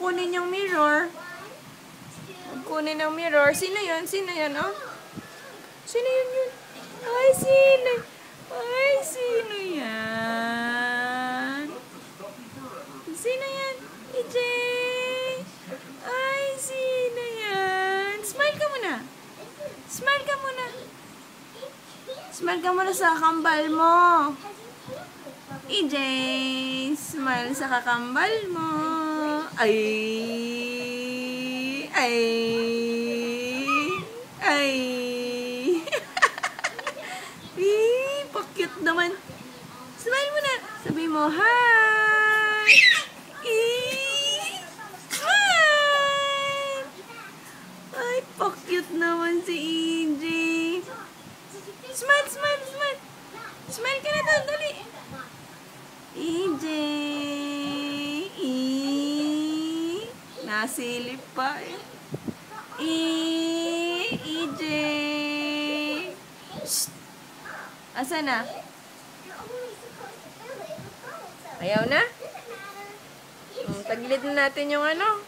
kunin yung mirror. Huwag kunin ang mirror. Sino yun? Sino yun, oh? Sino yun? Ay, sino? Ay, sino yan? Sino yan? EJ! Ay, sino yan? Smile ka muna. Smile ka muna. Smile ka muna sa kambal mo. EJ, smile sa kakambal mo. Ay, ay, ay. Pa-cute naman. Smile mo na. Sabi mo, hi. Smile. Ay, pa-cute naman si EJ. Smile, smile, smile. Smile ka na doon, dali. EJ. Nasilip pa eh. EJ. Shh. Asa na? Ayaw na? Tagilid na natin yung ano.